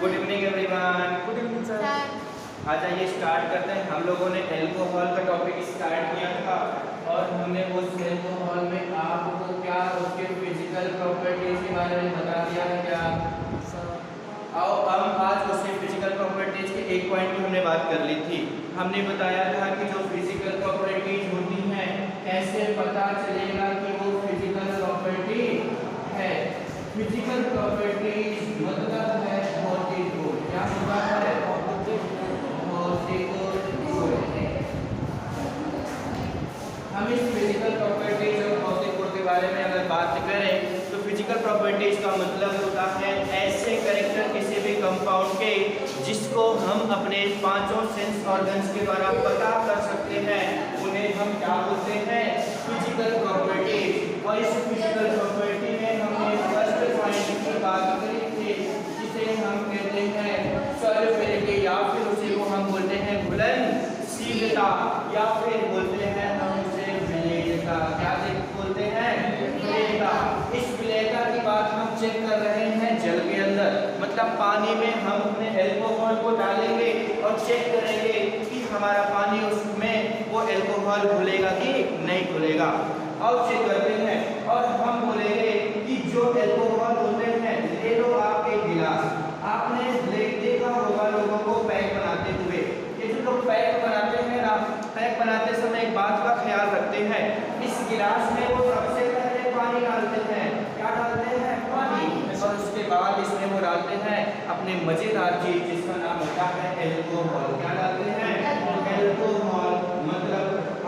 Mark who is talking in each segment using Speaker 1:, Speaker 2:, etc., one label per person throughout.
Speaker 1: Good evening everyone.
Speaker 2: Good evening sir.
Speaker 1: आज आइए start करते हैं। हम लोगों ने एल्कोहल का टॉपिक स्टार्ट किया था और हमने उस एल्कोहल में आपको क्या उसके फिजिकल प्रॉपर्टीज के बारे में बता दिया है क्या आओ हम आज उसके फिजिकल प्रॉपर्टीज के एक पॉइंट की हमने बात कर ली थी। हमने बताया था कि जो फिजिकल प्रॉपर्टीज होती हैं कैसे पता चलेगा कि वो फिजिकल प्रॉपर्टी है। फिजिकल प्रॉपर्टीज मतलब है भौतिक गुण। क्या होता है? भौतिक गुण। हम इस फिजिकल प्रॉपर्टीज और भौतिक गुण के बारे में अगर बात करें तो फिजिकल प्रॉपर्टीज का मतलब होता है ऐसे कैरेक्टर किसी भी कंपाउंड के जिसको हम अपने पांचों सेंस ऑर्गन्स के द्वारा पता कर सकते हैं, उन्हें हम क्या बोलते हैं? Physical properties. और इस फिजिकल प्रॉपर्टी में हमने फर्स्ट पॉइंट की बात करी थी जिसे हम कहते हैं सॉल्युबिलिटी या फिर उसे को हम बोलते हैं घुलनशीलता या फिर बोलते हैं हम उसे विलेयता। क्या बोलते हैं? विलेयता। इस विलेयता की बात हम चेक कर रहे हैं जल के अंदर, मतलब पानी में हम अपने एल्कोहल को डालेंगे और चेक करेंगे कि हमारा पानी उसमें वो एल्कोहल घुलेगा कि नहीं घुलेगा। अब चेक करते हैं और हम बोलेंगे कि जो एल्कोहल होते हैं, ले लो आप एक गिलास। आपने देखा होगा लोगों को पैक बनाते हुए। ये जो लोग पैक बनाते हैं ना, पैक बनाते समय एक बात का ख्याल रखते हैं, इस गिलास में वो सबसे पहले पानी डालते हैं। क्या डालते हैं? पानी। और उसके बाद इसमें वो डालते हैं अपने मजेदार चीज जिसका नाम होता है एल्कोहल। क्या डालते हैं? एल्कोहल मतलब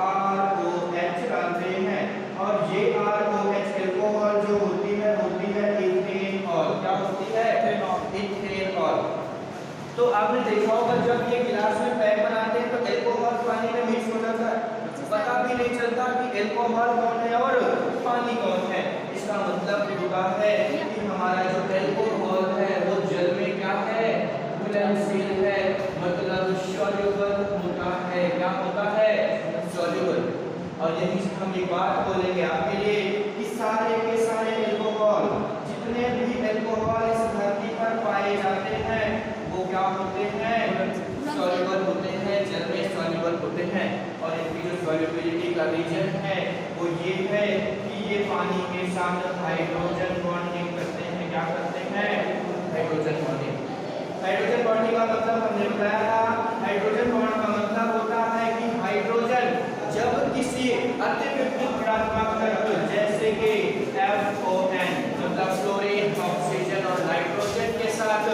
Speaker 1: ROH डालते हैं। और ये ROH एल्कोहल जो होती है इथेनॉल। क्या होती है? इथेनॉल। तो आपने देखा होगा जब ये गिलास में पैक बनाते हैं तो एल्कोहल पानी में मिक्स हो जाता है, पता भी नहीं चलता कि एल्कोहल कौन है और पानी कौन है। इसका मतलब होता है कि हमारा जो एल्कोहल है वो जल में क्या है? घुलनशील है, मतलब सॉल्युबल होता है। क्या होता है? सॉल्युबल। और यही से हम एक बात बोलेंगे आपके लिए कि सारे के सारे एल्कोहल, जितने भी एल्कोहल इस धरती पर पाए जाते हैं वो क्या होते हैं? सॉल्युबल होते हैं, जल में सॉल्युबल होते हैं। और इनकी जो सॉल्युबिलिटी का रीजन है वो ये है कि ये पानी के साथ हाइड्रोजन बॉन्डिंग करते हैं। क्या करते हैं? Hydrogen bonding. हाइड्रोजन बॉन्डिंग का मतलब हमने बताया था, हाइड्रोजन बॉन्ड का मतलब होता है कि हाइड्रोजन जब किसी अतिविपरीत ऋणात्मक तत्व जैसे कि FON मतलब फ्लोरीन, ऑक्सीजन और नाइट्रोजन के साथ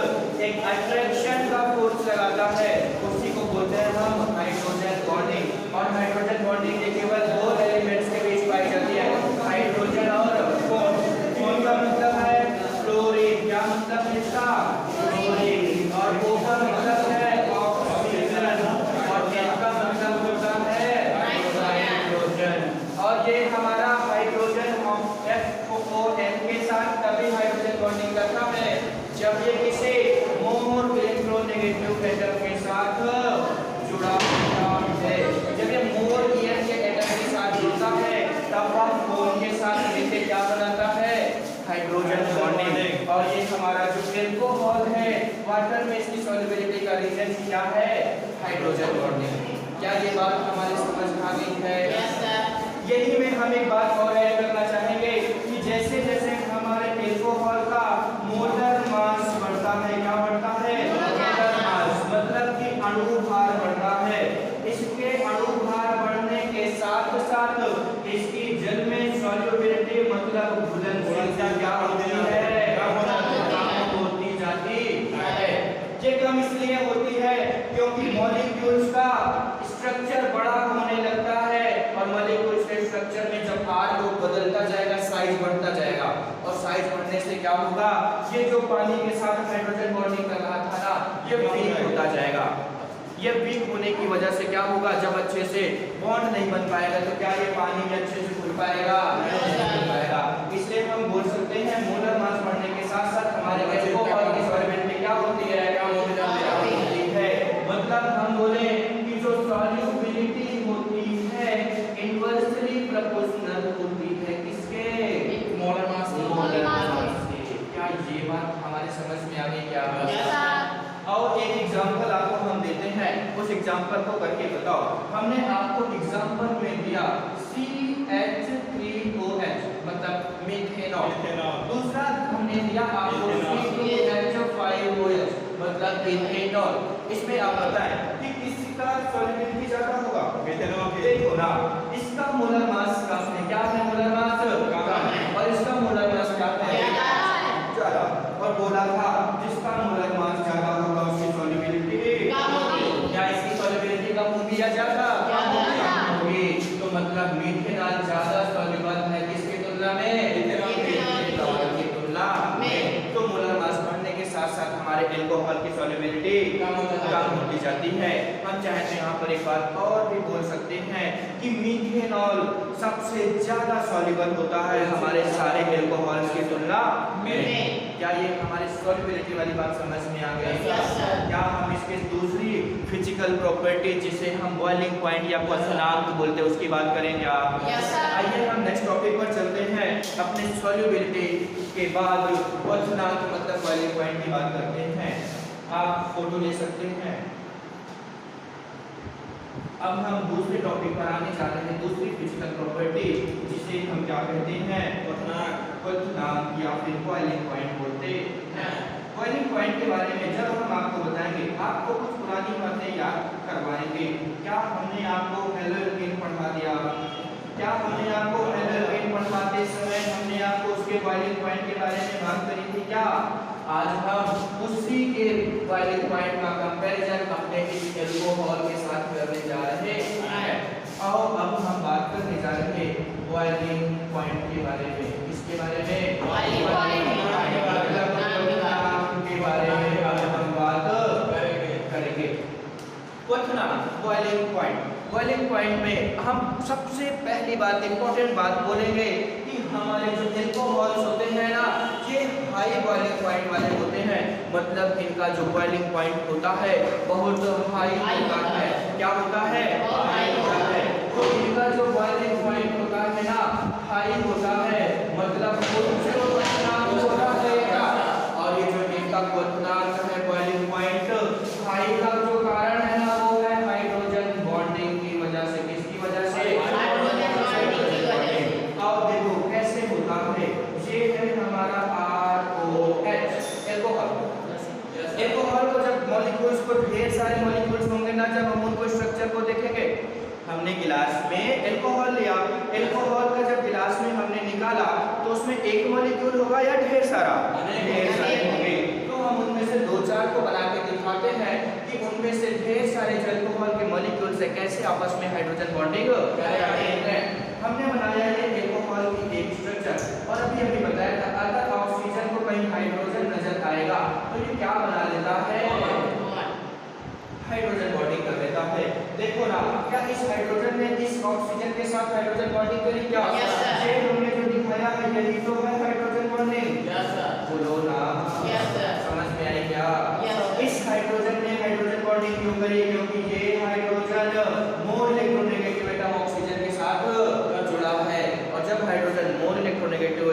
Speaker 1: एक अट्रैक्शन का फोर्स लगाता है, उसी को बोलते हैं हम हाइड्रोजन बॉन्डिंग। और हाइड्रोजन बॉन्डिंग ये केवल दो एलिमेंट्स के बीच पाई जाती है, हाइड्रोजन और फोन। फोन का मतलब है फ्लोरीन। क्या मतलब है इसका? फ्लोरीन। और O का मतलब है ऑक्सीजन और N का मतलब होता है हाइड्रोजन। और ये हमारा हाइड्रोजन FON के साथ तभी हाइड्रोजन बॉन्डिंग करता है जब ये किसी मोर इलेक्ट्रोनेगेटिव एटम के साथ जुड़ा होता है। जब ये मोर के एटम के साथ जुड़ता है तब हम फोन के साथ मिलकर क्या बनाता है? Hydrogen bonding. और ये हमारा जो एल्कोहल है वाटर में इसकी सॉल्युबिलिटी का रीजन क्या है? Hydrogen bonding. क्या ये बात हमारे समझ आ गई है? यही में हम एक बात और ऐड करना चाहेंगे कि जैसे जैसे हमारे एल्कोहल का मोलर मास बढ़ता है, क्या बढ़ता है? मोलर मास मतलब कि अणु भार बढ़ता है। इसके अणु भार बढ़ने के साथ साथ इसकी जल में सॉल्युबिलिटी मतलब घुलनशीलता क्या होती है? कम होती जाती है। ये कम इसलिए होती है क्योंकि मॉलिक्यूल्स का स्ट्रक्चर बड़ा होने लगता है और मॉलिक्यूल्स के स्ट्रक्चर में जब R को बदलता जाएगा साइज बढ़ता जाएगा और साइज बढ़ने से क्या होगा? ये जो पानी के साथ हाइड्रोजन बॉन्डिंग कर रहा था ना, ये वीक होता जाएगा। ये वीक होने की वजह से क्या होगा? जब अच्छे से बॉन्ड नहीं बन पाएगा तो क्या ये पानी में अच्छे से घुल पाएगा? नहीं घुल पाएगा। इसलिए हम बोल सकते हैं मोलर मास बढ़ने के साथ साथ हमारे एल्कोहल की सॉल्युबिलिटी क्या होती है? मतलब हम बोले कि जो सॉल्युबिलिटी होती है इनवर्सली प्रोपोर्शनल होती है किसके? मोलर मास के। क्या ये बात हमारे समझ में आ गई क्या? और एक एग्जांपल आपको हम देते हैं, उस एग्जांपल को करके बताओ। हमने आपको एग्जांपल में दिया CH3OH मतलब मीथेनॉल। दूसरा हमने दिया आपको C2H5OH मतलब इथेनॉल। इसमें आप बताएं कि किसका सॉल्युबिलिटी ज्यादा होगा? मीथेनॉल। देखो ना, इसका मोलर मास कम है, क्या है? मोलर मास कम है, और इसका मोलर मास क्या है? ज्यादा। और बोला था जिसका मोलर मास ज्यादा होगा उसकी सॉल्युबिलिटी कम होगी। क्या इसकी सॉल्युबिलिटी कम होगी या ज्यादा? कम होगी। तो मतलब मीथेनॉल ज्यादा सॉल्युबल है किसकी तुलना में? इथेनॉल की तुलना में। तो मोलर मास बढ़ने के साथ साथ हमारे अल्कोहल की सॉल्युबिलिटी कम होती जाती है। हम चाहे तो यहाँ पर एक बात और भी बोल सकते हैं कि मीथेनॉल सबसे ज्यादा सॉल्युबल होता है हमारे सारे अल्कोहल्स की तुलना में। क्या ये हमारी सॉल्युबिलिटी वाली बात समझ में आ गई? क्या हम इसके दूसरी फिजिकल प्रॉपर्टी जिसे हम बॉइलिंग पॉइंट या क्वथनांक बोलते हैं उसकी बात करेंगे आप? आइए हम नेक्स्ट टॉपिक पर चलते हैं। अपने सॉल्युबिलिटी के बाद क्वथनांक मतलब बॉइलिंग पॉइंट की बात करते हैं। आप फोटो ले सकते हैं। अब हम दूसरे टॉपिक पर आने जा रहे हैं, दूसरी फिजिकल प्रॉपर्टी जिसे हम क्या कहते हैं? क्वथनांक या फिर बॉइलिंग पॉइंट बोलते हैं। बॉइलिंग पॉइंट के बारे में जब हम आपको बताएंगे, आपको कुछ पुरानी बातें याद करवाएंगे। क्या हमने आपको हेलोजन पढ़ा दिया? क्या हमने आपको हेलोजन पढ़ाते समय हमने आपको उसके बॉइलिंग पॉइंट के बारे में बात करी थी क्या? आज हम उसी के बॉइलिंग पॉइंट का कंपैरिजन अपने इस अल्कोहल के साथ करने जा रहे हैं। और अब हम बात करने जा रहे हैं बॉइलिंग पॉइंट के बारे में। इसके बारे में बॉइलिंग पॉइंट के बारे में हम बात करेंगे। क्वथनांक बॉइलिंग पॉइंट। बॉइलिंग पॉइंट में हम सबसे पहली बात इंपॉर्टेंट बात बोलेंगे कि हमारे जो अल्कोहल्स होते हैं ना, ये हाई बॉइलिंग पॉइंट वाले होते हैं। मतलब इनका जो बॉइलिंग पॉइंट होता है बहुत हाई होता है। क्या होता है? हाई होता है। तो इनका जो बॉइलिंग पॉइंट होता है ना, हाई होता है, मतलब उच्च क्वथनांक होता है। और ये जो इनका क्वथनांक है बॉइलिंग पॉइंट हाई का जो कारण है ना, वो है हाइड्रोजन बॉन्डिंग की वजह से। किसकी वजह से? हाइड्रोजन बॉन्डिंग की वजह से। अब देखो कैसे होता है। ये है हमारा ROH अल्कोहल। अल्कोहल को जब मॉलिक्यूल्स को ढेर सारे मॉलिक्यूल्स होंगे ना, जब हम उनको स्ट्रक्चर को देखेंगे, हमने गिलास में अल्कोहल लिया, अल्कोहल का जब गिलास में हमने निकाला तो उसमें एक मॉलिक्यूल होगा या ढेर सारा? ढेर सारे होंगे। तो हम उनमें से दो चार को बना के दिखाते हैं कि उनमें से ढेर सारे जो अल्कोहल के मॉलिक्यूल से कैसे आपस में हाइड्रोजन बॉन्डिंग करते हैं। हमने बनाया ये अल्कोहल की एक स्ट्रक्चर। और अभी बताया था अगर ऑक्सीजन को कहीं हाइड्रोजन नजर आएगा तो ये क्या बना लेता है? हाइड्रोजन बॉन्डिंग कर देता है। देखो ना, क्या इस हाइड्रोजन ने इस ऑक्सीजन के साथ हाइड्रोजन बॉन्डिंग करी क्या? ये हमने जो दिखाया है यही तो है हाइड्रोजन बॉन्डिंग। बोलो ना, समझ में आई क्या? इस हाइड्रोजन ने हाइड्रोजन बॉन्डिंग क्यों करी? क्योंकि ये hydrogen more electronegative atom oxygen के साथ जुड़ा है। और जब हाइड्रोजन मोर इलेक्ट्रोनेगेटिव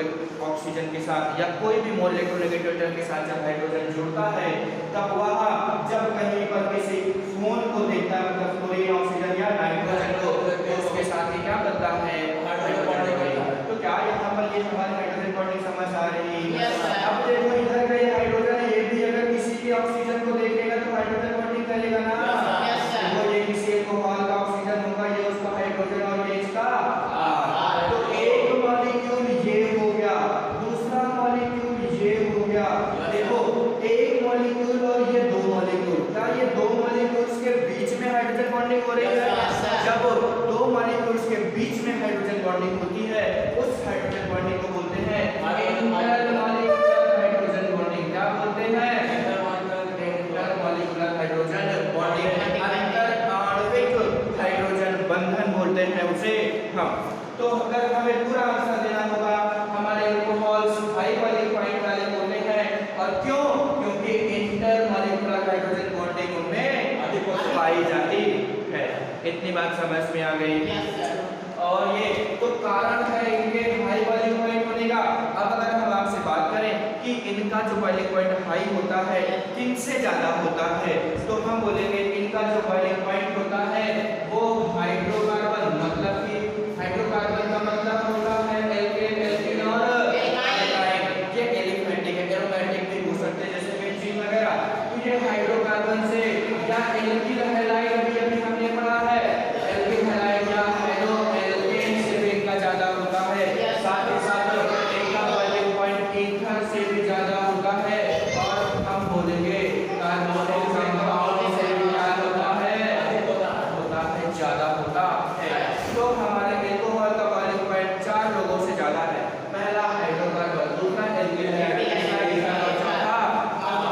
Speaker 1: ऑक्सीजन के साथ या कोई भी मोर इलेक्ट्रोनेगेटिव एटम के साथ जब हाइड्रोजन जुड़ता है, तब वह जब कहीं पर किसी फोन को देखता है, मतलब क्लोरीन ऑक्सीजन या नाइट्रोजन को, तो उसके साथ ही क्या करता है? हाइड्रोजन बॉन्डिंग करता है। तो क्या यहाँ पर ये हमारी हाइड्रोजन बॉन्डिंग समझ आ रही है? अब देखो इधर का ये हाइड्रोजन है, ये भी अगर किसी भी ऑक्सीजन को देखेगा तो हाइड्रोजन बॉन्डिंग करेगा ना। तो ये किसी अल्कोहल का ऑक्सीजन होगा, ये उसका हाइड्रोजन और ये इसका R। तो एक मॉलिक्यूल ये हो गया, दूसरा मॉलिक्यूल ये हो गया। देखो एक मॉलिक्यूल और ये दो मॉलिक्यूल, क्या ये दो मॉलिक्यूल्स के बीच में हाइड्रोजन बॉन्डिंग हो रही है? जब दो मॉलिक्यूल्स के बीच में हाइड्रोजन बॉन्डिंग होती है, उस हाइड्रोजन बॉन्डिंग को बोलते हैं इंटरमॉलिक्यूलर हाइड्रोजन बॉन्डिंग। क्या बोलते हैं? इंटरमॉलिक्यूलर हाइड्रोजन बॉन्डिंग, अंतर आणविक हाइड्रोजन बंधन बोलते हैं उसे हम। तो अगर हमें पूरा आंसर देना होगा, हमारे अल्कोहल्स हाई बॉइलिंग पॉइंट वाले होते हैं। और क्यों? क्योंकि इंटरमॉलिक्यूलर हाइड्रोजन बॉन्डिंग उनमें अधिक पाई जाती है। इतनी बात समझ में आ गई? और ये तो कारण है इनके हाई बॉइलिंग पॉइंट होने का। अब अगर हम आपसे बात करें कि इनका जो बॉइलिंग पॉइंट हाई होता है इनसे ज्यादा होता है तो हम बोलेंगे इनका जो बॉइलिंग पॉइंट होता है वो हाइड्रोकार्बन, मतलब कि हाइड्रोकार्बन का मतलब होता है एल्केन, एल्कीन और एल्काइन। ये एलिफेटिक है, एरोमेटिक भी हो सकते हैं जैसे बेंजीन वगैरह। तो ये हाइड्रोकार्बन से या एल्किल हैलाइड अभी हमने पढ़ा है, एल्किल हैलाइड या हेलो एल्केन से भी इनका ज्यादा होता है। साथ ही साथ इनका बॉइलिंग पॉइंट ईथर से भी ज्यादा होता है। और हम बोलेंगे कार्बोनिल कंपाउंड से भी क्या होता है ज्यादा होता है। तो हमारे एल्कोहल का बॉइलिंग पॉइंट 4 लोगों से ज्यादा है। पहला हाइड्रोकार्बन, दूसरा एल्किल हैलाइड, तीसरा ईथर और चौथा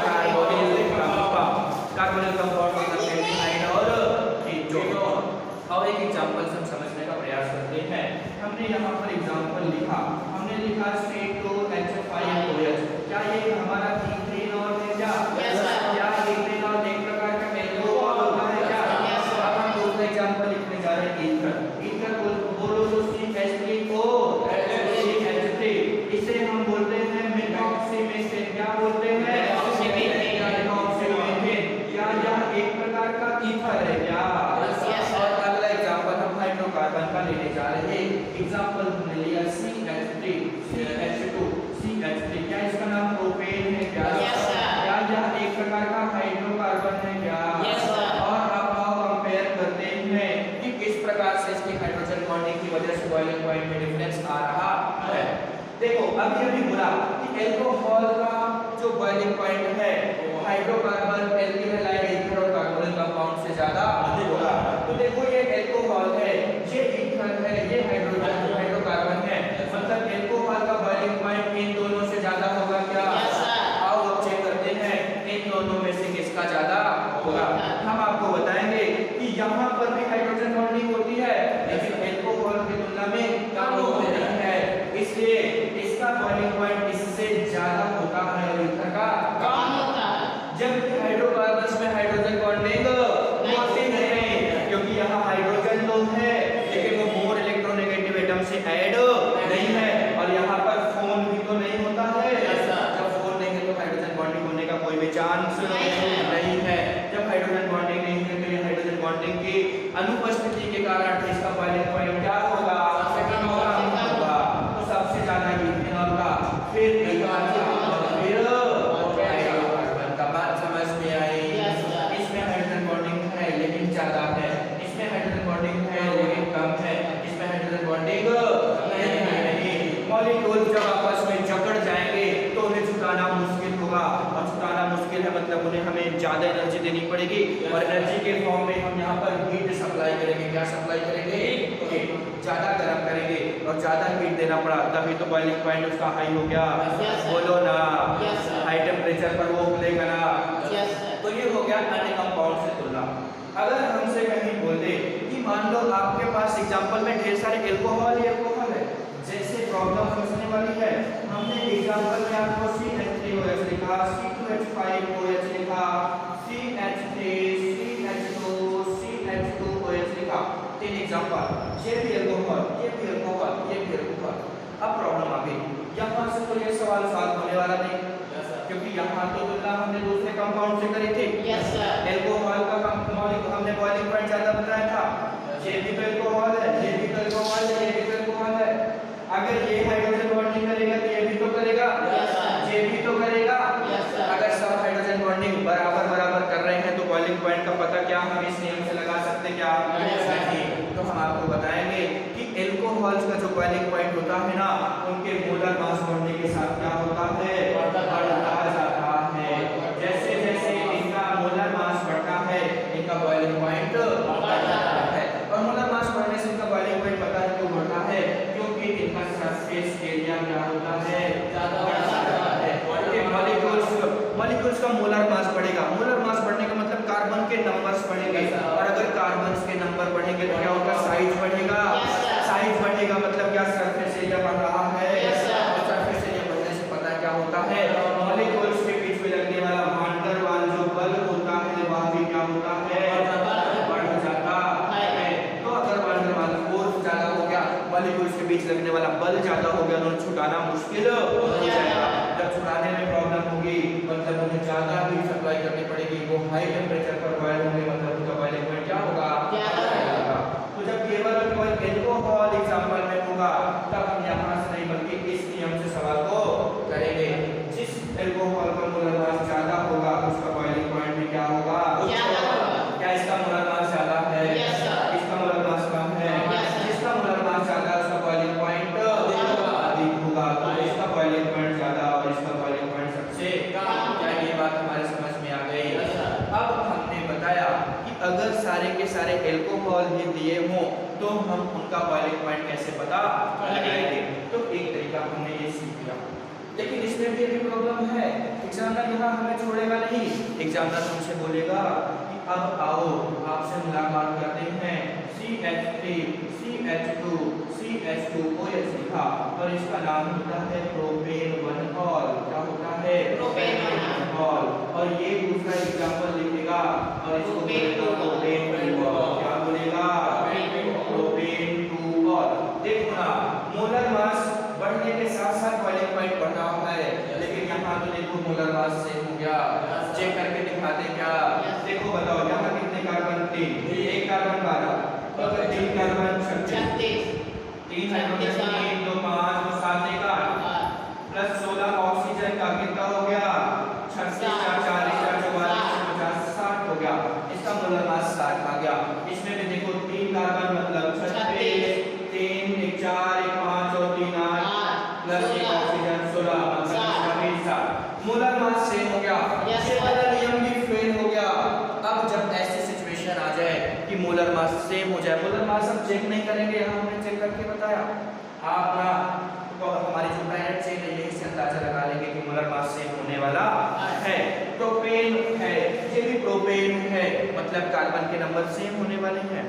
Speaker 1: कार्बोनिल कंपाउंड। कार्बोनिल कंपाउंड मतलब एल्डिहाइड और कीटोन। अब एक एग्जांपल से हम समझने का प्रयास करते हैं। हमने यहाँ पर एग्जांपल लिखा, हमने लिखा C2H5OH। क्या ये हमारा इथेनॉल है क्या? क्या इथेनॉल एक प्रकार का एल्कोहल होता है क्या? अब हम दूसरा एग्जांपल लिखने जा रहे हैं ईथर। ईथर बोलो तो CH3O CH3, इसे हम बोलते हैं मेथॉक्सीमीथेन। क्या बोलते हैं? क्या यह एक प्रकार का ईथर है क्या? और अगला एग्जांपल हम हाइड्रोकार्बन का लेने जा रहे हैं। एग्जांपल हमने लिया CH3 CH2 CH3। क्या इसका नाम प्रोपेन है क्या? क्या यह एक प्रकार का हाइड्रोकार्बन है क्या? और अब आओ कंपेयर करते हैं कि किस प्रकार से इसकी हाइड्रोजन बॉन्डिंग की वजह से बॉइलिंग पॉइंट में डिफरेंस आ रहा है। देखो अभी बोला कि एल्कोहल का जो बॉइलिंग पॉइंट है हाइड्रोकार्बन, एल्किल हैलाइड, ईथर और कार्बोनिल कंपाउंड से ज्यादा होगा। तो देखो ये एल्कोहल है, ये ईथर है, ये हाइड्रोजन हाइड्रोकार्बन है, मतलब एल्कोहल का बॉइलिंग पॉइंट इन दोनों से ज्यादा होगा क्या? आओ अब चेक करते हैं इन दोनों में से किसका ज्यादा होगा। हम आपको बताएंगे कि यहाँ पर भी हाइड्रोजन बॉन्डिंग होती है लेकिन एल्कोहल की तुलना में कम होती है, इसलिए इसका बॉइलिंग पॉइंट इससे ज्यादा होता है और ईथर का कम होता है। जबकि हाइड्रोकार्बन्स में हाइड्रोजन बॉन्डिंग होती नहीं, क्योंकि यहाँ हाइड्रोजन तो है लेकिन वो मोर इलेक्ट्रोनेगेटिव एटम से ऐड नहीं है। और यहाँ पर फोन भी तो नहीं होता है, जब फोन नहीं है तो हाइड्रोजन बॉन्डिंग होने का कोई भी चांस नहीं है। जब हाइड्रोजन बॉन्डिंग नहीं है तो ये हाइड्रोजन बॉन्डिंग की अनुपस्थिति के कारण इसका बॉइलिंग पॉइंट क्या होगा? होगा। तो सबसे ज्यादा इथेनॉल का, फिर एल्कोहल का, फिर हाइड्रोकार्बन का। बात समझ में आई? इसमें हाइड्रोजन बॉन्डिंग है लेकिन ज्यादा है, इसमें हाइड्रोजन बॉन्डिंग है लेकिन कम है, इसमें हाइड्रोजन बॉन्डिंग नहीं। मॉलिक्यूल जब आपस में जकड़ जाएंगे तो उन्हें छुटाना मुश्किल होगा, और छुटाना मुश्किल है मतलब उन्हें हमें ज्यादा एनर्जी देनी पड़ेगी, और एनर्जी के फॉर्म में हम यहाँ पर हीट सप्लाई करेंगे। क्या सप्लाई करेंगे? ज्यादा गर्म करेंगे, और ज्यादा हीट देना पड़ा तभी तो बॉइलिंग पॉइंट उसका हाई हो गया। बोलो ना, हाई टेम्परेचर पर वो उबलेगा ना। तो ये हो गया अन्य कंपाउंड से तुलना। अगर हमसे कहीं बोले कि मान लो आपके पास एग्जांपल में ढेर सारे एल्कोहल है, जैसे प्रॉब्लम समझने वाली है। हमने एग्जांपल में आपको CH3OH लिखा, C2H5OH लिखा, CH3 CH2 CH2OH लिखा, 3 एग्जांपल। ये भी अल्कोहल, ये भी अल्कोहल, ये भी अल्कोहल। अब प्रॉब्लम आ गई, यहाँ से तो ये सवाल सॉल्व होने वाला नहीं, क्योंकि यहाँ तो तुलना हमने दूसरे कंपाउंड से करी थी। एल्कोहल का कंपाउंड हमने बॉइलिंग पॉइंट ज्यादा बताया था। ये भी तो अल्कोहल है, ये भी तो अल्कोहल है, ये भी तो अल्कोहल है। अगर ये हाइड्रोजन बॉन्डिंग करेगा तो ये भी तो करेगा, ये भी तो करेगा। अगर सब हाइड्रोजन बॉन्डिंग बराबर बराबर कर रहे हैं तो बॉइलिंग पॉइंट का पता क्या हम इस नियम से लगा सकते क्या? तो हम आपको बताएंगे कि एल्कोहल्स का जो बॉइलिंग पॉइंट होता है ना, उनके मोलर मास बढ़ने के साथ क्या होता है? बढ़ता जाता है। जैसे जैसे इनका मोलर मास बढ़ता है इनका बॉइलिंग पॉइंट बढ़ता जाता है। और मोलर मास बढ़ने से इनका बॉइलिंग पॉइंट पता है क्यों बढ़ता है? क्योंकि इनका सरफेस एरिया क्या होता है? ज्यादा होता है। मॉलिक्यूल्स का मोलर मास बढ़ेगा। मोलर मास बढ़ने का मतलब कार्बन के नंबर्स बढ़ेंगे, और अगर कार्बन के नंबर बढ़ेंगे तो क्या होगा? साइज बढ़ेगा। साइज बढ़ेगा मतलब क्या? सरफेस एरिया बढ़ रहा है। और सरफेस एरिया बढ़ने से पता क्या होता है? मॉलिक्यूल्स के बीच में लगने वाला वान डेर वाल जो बल होता है वह भी क्या होता है? बढ़ जाता है। तो अगर वान डेर वाल फोर्स ज्यादा हो गया, मॉलिक्यूल्स के बीच लगने वाला बल ज्यादा हो गया, तो छुटाना मुश्किल हो जाएगा। जब छुटाने में प्रॉब्लम होगी मतलब उन्हें ज्यादा हीट सप्लाई हाई टेम्परेचर पर बॉयल होंगे मतलब उनका बॉइलिंग पॉइंट क्या होगा? तो जब केवल और केवल एल्कोहल एग्जांपल में होगा तब हम यहाँ से नहीं बल्कि इस नियम से सवाल को करेंगे। जिस एल्कोहल का मोलर मास ज्यादा होगा उसका बॉइलिंग पॉइंट भी क्या होगा? क्या इसका मोलर मास ज्यादा है? इसका मोलर मास कम है? जिसका मोलर मास ज्यादा है उसका बॉइलिंग पॉइंट अधिक होगा। तो इसका बॉइलिंग पॉइंट ज्यादा और इसका बॉइलिंग पॉइंट सबसे कम। क्या ये बात हमारे समझ में आ गई? अब हमने बताया कि अगर सारे के सारे एल्कोहल ही दिए हों तो हम उनका बॉइलिंग पॉइंट कैसे पता लगाएंगे। तो एक तरीका हमने ये सीख लिया, लेकिन इसमें भी एक प्रॉब्लम है। एग्जामिनर यहाँ हमें छोड़ेगा नहीं। एग्जामिनर हमसे बोलेगा कि अब आओ आपसे मुलाकात करते हैं। CH3 CH2 CH2OH लिखा और इसका नाम होता है प्रोपेन 1-ऑल। क्या होता है?
Speaker 2: प्रोपेन
Speaker 1: 1-ऑल। और ये दूसरा एग्जांपल लिखेगा और इसको बोलेगा प्रोपेन 2-ऑल। क्या बोलेगा? प्रोपेन 2-ऑल। देखो ना, मोलर मास बढ़ने के साथ साथ बॉइलिंग पॉइंट बढ़ रहा है, लेकिन यहाँ तो देखो मोलर मास सेम हो गया। चेक करके दिखा दे क्या? देखो बताओ यहाँ कितने कार्बन? 3। एक कार्बन 12, तो 3 कार्बन 36, 3 हाइड्रोजन 3 2 5 तो 7 एक 8 प्लस 16 ऑक्सीजन का कितना हो गया? 36 4 4 4 44 50 60 हो गया। इसका मोलर मास 60 आ गया। इसमें भी देखो 3 कार्बन मतलब 36, 3 1 4 1 5 और 3 8 प्लस 1 ऑक्सीजन 16 मतलब 60। मोलर मास सेम हो गया। ये वाला नियम भी फेल हो गया। अब जब ऐसी सिचुएशन आ जाए कि मोलर मास सेम हो जाए, मोलर मास हम चेक नहीं करेंगे, यहाँ हमने चेक करके बताया। आप ना तो हमारी जो प्लैनेट चेन है यही से अंदाजा लगा लेंगे कि मोलर मास सेम होने वाला है। प्रोपेन है, ये भी प्रोपेन है, मतलब कार्बन के नंबर सेम होने वाले हैं।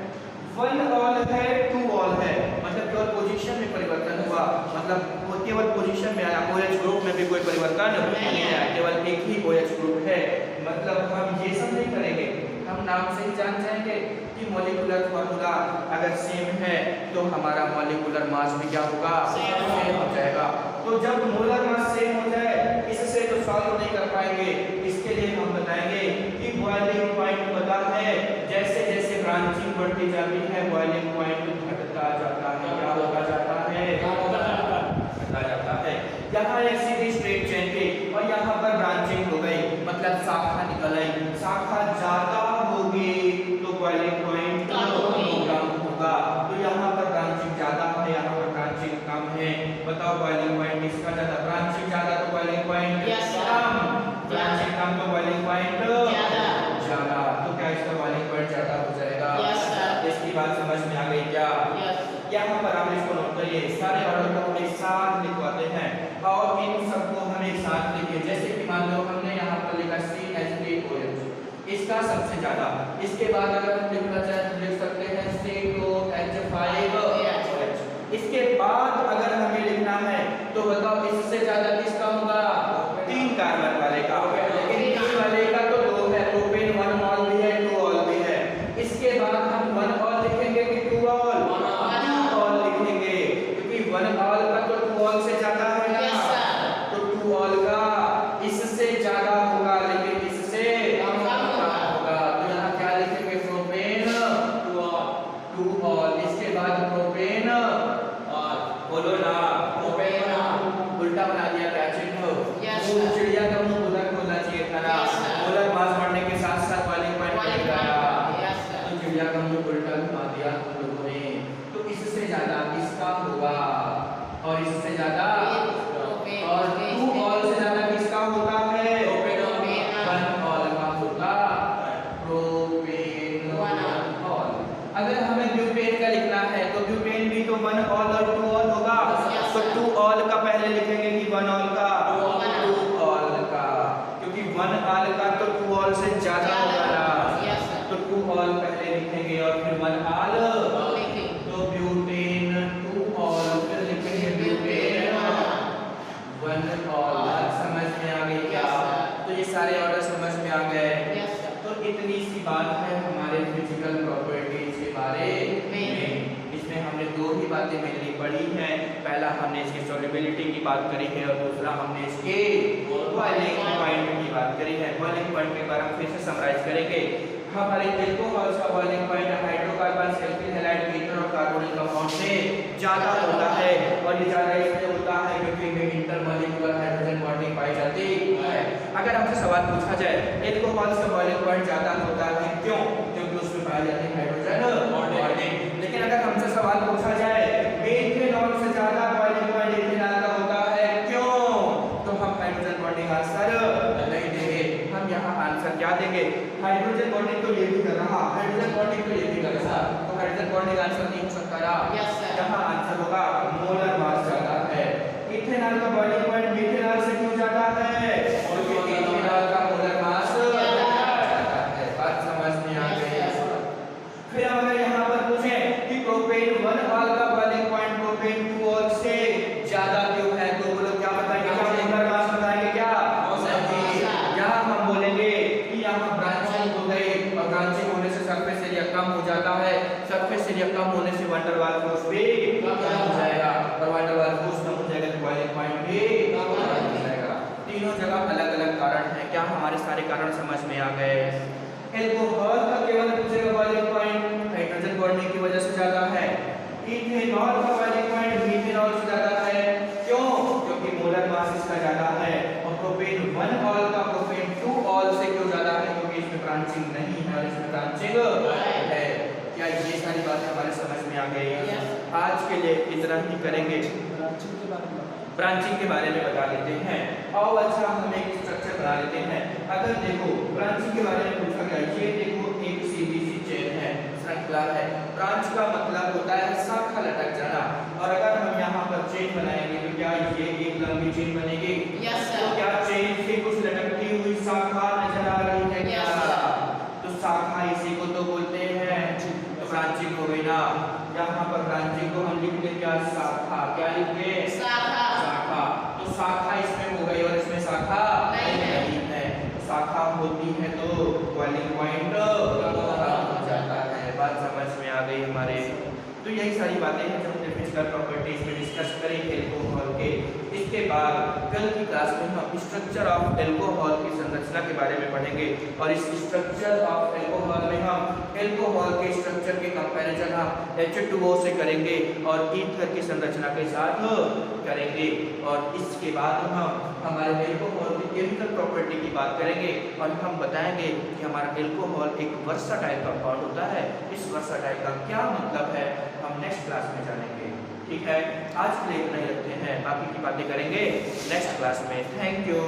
Speaker 1: 1-ऑल है, 2-ऑल है, मतलब केवल पोजीशन में परिवर्तन हुआ, मतलब वो केवल पोजीशन में आया। OH ग्रुप में भी कोई परिवर्तन नहीं आया, केवल एक ही OH ग्रुप है। मतलब हम ये सब नहीं करेंगे, हम नाम से ही जान जाएंगे कि मॉलिक्यूलर फार्मूला अगर सेम है तो हमारा मॉलिक्यूलर मास भी क्या होगा? सेम हो जाएगा। तो जब मोलर मास सेम हो जाए, इससे तो सॉल्व नहीं कर पाएंगे। इसके लिए हम बताएंगे कि बॉइलिंग पॉइंट पता है, जैसे जैसे ब्रांचिंग बढ़ती जाती है बॉइलिंग पॉइंट घटता जाता है। क्या होता जाता है? घटता जाता है। यहाँ एक सीधी स्ट्रेट चेन थी और यहाँ पर ब्रांचिंग हो गई, मतलब शाखा निकल आई। शाखा ज्यादा होगी तो बॉइलिंग पॉइंट कम होगा। तो यहाँ पर ब्रांचिंग ज्यादा है, यहाँ पर ब्रांचिंग कम है। बताओ बॉइलिंग पॉइंट किसका ज्यादा? ब्रांचिंग ज्यादा तो बॉइलिंग पॉइंट कम, ब्रांचिंग कम तो बॉइलिंग पॉइंट ज्यादा। तो क्या इसका बॉइलिंग पॉइंट ज्यादा हो जाएगा? इसकी बात समझ में आ गई क्या? यहाँ पर आप इसको नोट करिए, सारे ऑर्डर को हम एक साथ लिखवाते हैं और इन सबको हम एक साथ लिखिए। जैसे कि मान लो हमने यहाँ पर लिखा CH3OH, इसका सबसे ज्यादा। इसके बाद अगर हम लिखना चाहें तो लिख सकते हैं C2H5OH। इसके बाद अगर हमें लिखना है तो बताओ इससे ज्यादा किसका होगा? 3 कार्बन वाले का, लेकिन 3 वाले का तो 2 है, प्रोपेन 1-ऑल भी है, 2-ऑल भी है। इसके बाद हम 1-ऑल लिखेंगे कि 2-ऑल? 2-ऑल लिखेंगे, क्योंकि 1-ऑल का तो 2-ऑल से ज्यादा है ना, तो 2-ऑल का इससे ज्यादा होगा, लेकिन इससे कम होगा। तो यहाँ क्या लिखेंगे? प्रोपेन 2-ऑल। इसके बाद प्रोपेन, बोलो ना, प्रोपेन उल्टा बना दिया क्या चिन्ह? चिड़िया का मुंह उधर खोलना चाहिए था ना। मोलर मास बढ़ने के साथ साथ बॉइलिंग पॉइंट बढ़ गया, तो चिड़िया का मुंह उल्टा घुमा दिया हम लोगों ने। तो इससे ज्यादा किसका होगा? और इससे ज्यादा और 2-ऑल से ज्यादा किसका होता है? 1-ऑल का होता, प्रोपेन 1-ऑल। अगर हमें ब्यूटेन का लिखना है तो ब्यूटेन भी तो 1-ऑल और 2-ऑल होगा। तो 2-ऑल का पहले लिखेंगे कि 1-ऑल का? 2-ऑल का, क्योंकि 1-ऑल का तो 2-ऑल से ज्यादा होगा ना, तो 2-ऑल पहले लिखेंगे और फिर 1-ऑल, तो ब्यूटेन 2-ऑल, फिर लिखेंगे ब्यूटेन 1-ऑल। समझ में आ गई क्या? तो ये सारे ऑर्डर समझ में आ गए। तो इतनी सी बात है हमारे फिजिकल प्रॉपर्टीज के बारे में। इसमें हमने दो ही बातें मेनली पढ़ी हैं। पहला हमने इसकी सॉल्युबिलिटी की बात करी है और दूसरा हमने इसके बॉइलिंग पॉइंट की बात करी है। बॉइलिंग पॉइंट के बारे में फिर से समराइज करेंगे। हमारे अल्कोहल्स का boiling point hydrocarbon, alkyl halide, ether और कार्बोनिल कंपाउंड से ज्यादा होता है और ये ज्यादा इसलिए होता है क्योंकि इनमें इंटरमॉलिक्यूलर हाइड्रोजन बॉन्डिंग पाई जाती है। अगर हमसे सवाल पूछा जाए अल्कोहल्स का बॉइलिंग पॉइंट ज्यादा होता है क्यों? क्योंकि उसमें पाई जाती है हाइड्रोजन बॉन्डिंग। लेकिन अगर हमसे सवाल पूछा जाए मेथनॉल से ज्यादा बॉइलिंग पॉइंट इथेनॉल का होता है क्यों? तो हम हाइड्रोजन बॉन्डिंग आंसर नहीं देंगे। हम यहाँ आंसर क्या देंगे? हाइड्रोजन बॉन्डिंग तो ये भी कर रहा, हाइड्रोजन बॉन्डिंग तो ये भी कर रहा, तो हाइड्रोजन बॉन्डिंग आंसर नहीं हो सकता रहा। यहाँ आंसर होगा मोलर मास ज्यादा है। इथेनॉल का बॉइलिंग पॉइंट मिथेनॉल से क्यों ज्यादा है? क्योंकि इथेनॉल का मोलर मास ज्यादा है। बात समझ में आ गई। फिर अगर यहाँ पर पूछे कि प्रोपेन 1 ऑल का बॉइलिंग पॉइंट प्रोपेन 2 ऑल से ज्यादा क्यों है, तो बोलो क्या बताएंगे? क्या मोलर मास बताएंगे? क्या यहाँ हम बोलेंगे कि यहाँ ब्रांचिंग हो गई और ब्रांचिंग होने से सरफेस एरिया कम हो जाता है। सरफेस एरिया कम होने से वंडर वाल फोर्स भी कम हो जाएगा और वंडर वाल फोर्स कम हो जाएगा तो बॉइलिंग पॉइंट भी कम हो जाएगा। तीनों जगह अलग-अलग कारण हैं। क्या हमारे सारे कारण समझ में आ गए? अल्कोहल का केवल पूछेगा बॉइलिंग पॉइंट हाइड्रोजन बॉन्डिंग की वजह से ज्यादा है। इथेनॉल का बॉइलिंग पॉइंट मिथेनॉल से ज्यादा है क्यों? क्योंकि मोलर मास इसका ज्यादा है। और प्रोपेन 1 ऑल का प्रोपेन 2 ऑल से क्यों ज्यादा है? क्योंकि इसमें ब्रांचिंग नहीं है और इसमें ब्रांचिंग है। क्या ये सारी बातें हमारे समझ में आ गई? आज के लिए इतना ही करेंगे। ब्रांचिंग के बारे में बता लेते हैं और अच्छा हम एक स्ट्रक्चर बना लेते हैं। अगर देखो ब्रांचिंग के बारे में पूछा गया, ये देखो एक सीधी सी चेन है, श्रृंखला है। ब्रांच का मतलब होता है शाखा लटक जाना। और अगर हम यहाँ पर चेन बनाएंगे तो क्या ये एक लंबी चेन बनेगी? तो क्या चेन से कुछ लटकती हुई शाखा नजर आ रही है क्या? तो शाखा इसी को तो बोलते हैं। तो ब्रांचिंग हो गई ना। यहाँ पर ब्रांचिंग को हम लिखते क्या? शाखा। क्या लिखते? शाखा। तो शाखा इसमें हो गई और इसमें शाखा नहीं है। शाखा होती है तो बॉइलिंग पॉइंट हो जाता है। बात समझ में आ गई हमारे? तो यही सारी बातें हैं जो हमने फिजिकल प्रॉपर्टीज में डिस्कस करी अल्कोहल के। इसके बाद कल की क्लास में हम स्ट्रक्चर ऑफ अल्कोहल की संरचना के बारे में पढ़ेंगे और इस स्ट्रक्चर ऑफ अल्कोहल में हम अल्कोहल के स्ट्रक्चर के कंपैरिजन हम H2O से करेंगे और ईथर की संरचना के साथ करेंगे। और इसके बाद हम हमारे अल्कोहल की केमिकल प्रॉपर्टी की बात करेंगे और हम बताएंगे कि हमारा अल्कोहल एक वर्साटाइल कंपाउंड होता है। इस वर्साटाइल का क्या मतलब है हम नेक्स्ट क्लास में जानेंगे। ठीक है, आज के लिए इतना ही रखते हैं, बाकी की बातें करेंगे नेक्स्ट क्लास में। Thank you.